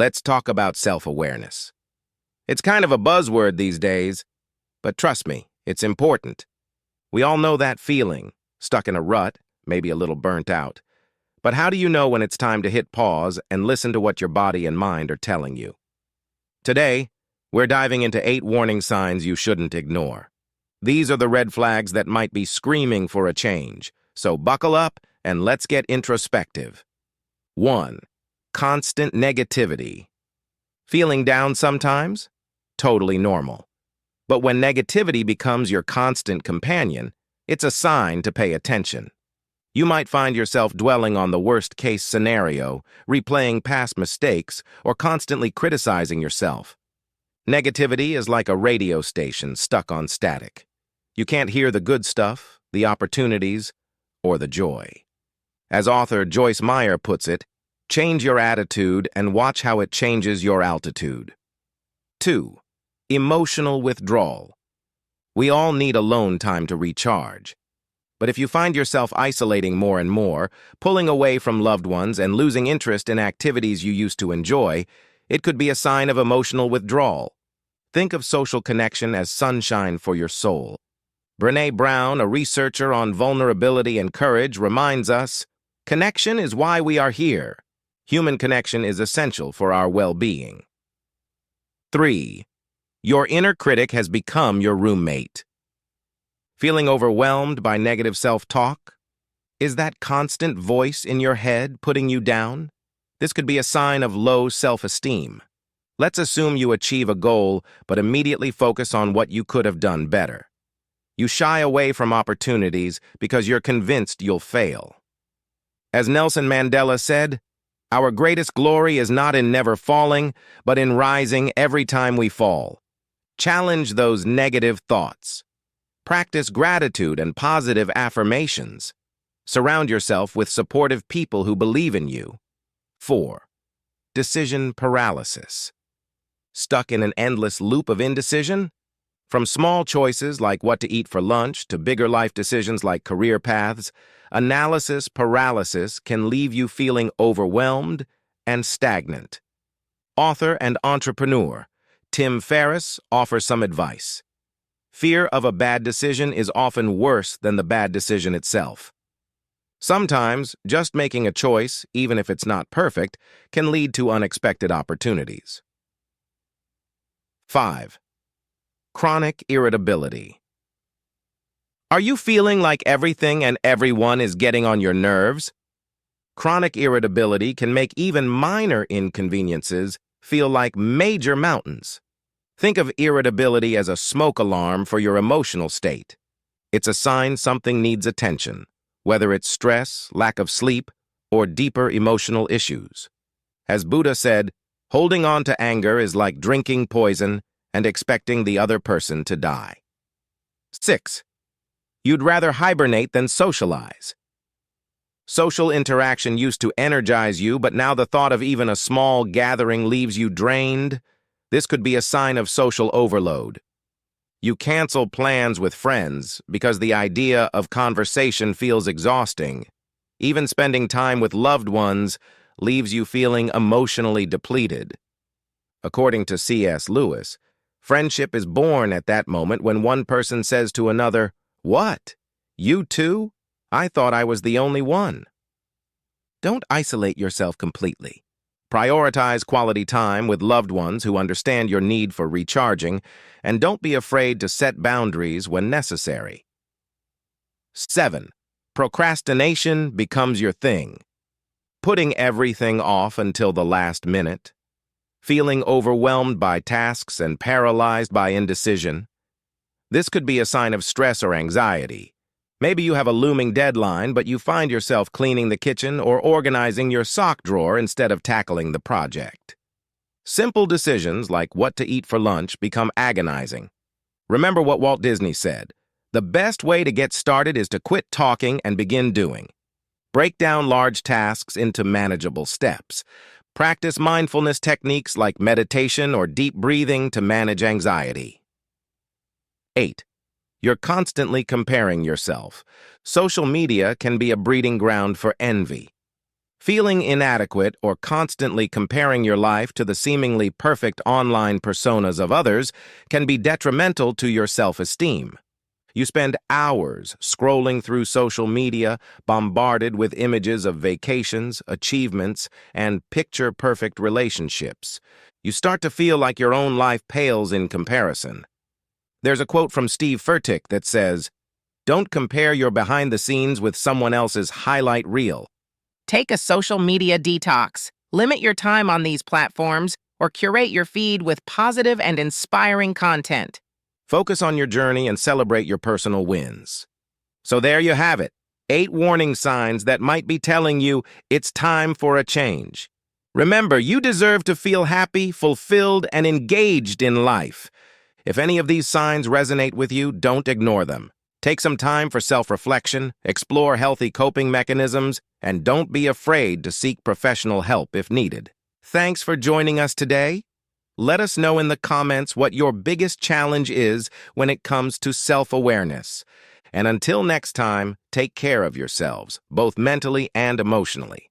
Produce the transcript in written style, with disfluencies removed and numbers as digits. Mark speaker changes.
Speaker 1: let's talk about self-awareness. It's kind of a buzzword these days, but trust me, it's important. We all know that feeling, stuck in a rut, maybe a little burnt out. But how do you know when it's time to hit pause and listen to what your body and mind are telling you? Today, we're diving into 8 warning signs you shouldn't ignore. These are the red flags that might be screaming for a change, so buckle up and let's get introspective. 1. Constant negativity. Feeling down sometimes? Totally normal. But when negativity becomes your constant companion, it's a sign to pay attention. You might find yourself dwelling on the worst-case scenario, replaying past mistakes, or constantly criticizing yourself. Negativity is like a radio station stuck on static. You can't hear the good stuff, the opportunities, or the joy. As author Joyce Meyer puts it, change your attitude and watch how it changes your altitude. 2. Emotional withdrawal. We all need alone time to recharge. But if you find yourself isolating more and more, pulling away from loved ones and losing interest in activities you used to enjoy, it could be a sign of emotional withdrawal. Think of social connection as sunshine for your soul. Brené Brown, a researcher on vulnerability and courage, reminds us, connection is why we are here. Human connection is essential for our well-being. 3. Your inner critic has become your roommate. Feeling overwhelmed by negative self-talk? Is that constant voice in your head putting you down? This could be a sign of low self-esteem. Let's assume you achieve a goal, but immediately focus on what you could have done better. You shy away from opportunities because you're convinced you'll fail. As Nelson Mandela said, our greatest glory is not in never falling, but in rising every time we fall. Challenge those negative thoughts. Practice gratitude and positive affirmations. Surround yourself with supportive people who believe in you. 4. Decision paralysis. Stuck in an endless loop of indecision? From small choices like what to eat for lunch to bigger life decisions like career paths, analysis paralysis can leave you feeling overwhelmed and stagnant. Author and entrepreneur Tim Ferriss offers some advice. Fear of a bad decision is often worse than the bad decision itself. Sometimes, just making a choice, even if it's not perfect, can lead to unexpected opportunities. 5. Chronic irritability. Are you feeling like everything and everyone is getting on your nerves? Chronic irritability can make even minor inconveniences feel like major mountains. Think of irritability as a smoke alarm for your emotional state. It's a sign something needs attention, whether it's stress, lack of sleep, or deeper emotional issues. As Buddha said, holding on to anger is like drinking poison and expecting the other person to die. 6. You'd rather hibernate than socialize. Social interaction used to energize you, but now the thought of even a small gathering leaves you drained. This could be a sign of social overload. You cancel plans with friends because the idea of conversation feels exhausting. Even spending time with loved ones leaves you feeling emotionally depleted. According to C.S. Lewis, friendship is born at that moment when one person says to another, "What? You too? I thought I was the only one." Don't isolate yourself completely. Prioritize quality time with loved ones who understand your need for recharging, and don't be afraid to set boundaries when necessary. 7. Procrastination becomes your thing. Putting everything off until the last minute. Feeling overwhelmed by tasks and paralyzed by indecision. This could be a sign of stress or anxiety. Maybe you have a looming deadline, but you find yourself cleaning the kitchen or organizing your sock drawer instead of tackling the project. Simple decisions like what to eat for lunch become agonizing. Remember what Walt Disney said, "The best way to get started is to quit talking and begin doing." Break down large tasks into manageable steps. Practice mindfulness techniques like meditation or deep breathing to manage anxiety. 8. You're constantly comparing yourself. Social media can be a breeding ground for envy. Feeling inadequate or constantly comparing your life to the seemingly perfect online personas of others can be detrimental to your self-esteem. You spend hours scrolling through social media, bombarded with images of vacations, achievements, and picture-perfect relationships. You start to feel like your own life pales in comparison. There's a quote from Steve Furtick that says, "Don't compare your behind the scenes with someone else's highlight reel."
Speaker 2: Take a social media detox. Limit your time on these platforms or curate your feed with positive and inspiring content.
Speaker 1: Focus on your journey and celebrate your personal wins. So there you have it, 8 warning signs that might be telling you it's time for a change. Remember, you deserve to feel happy, fulfilled, and engaged in life. If any of these signs resonate with you, don't ignore them. Take some time for self-reflection, explore healthy coping mechanisms, and don't be afraid to seek professional help if needed. Thanks for joining us today. Let us know in the comments what your biggest challenge is when it comes to self-awareness. And until next time, take care of yourselves, both mentally and emotionally.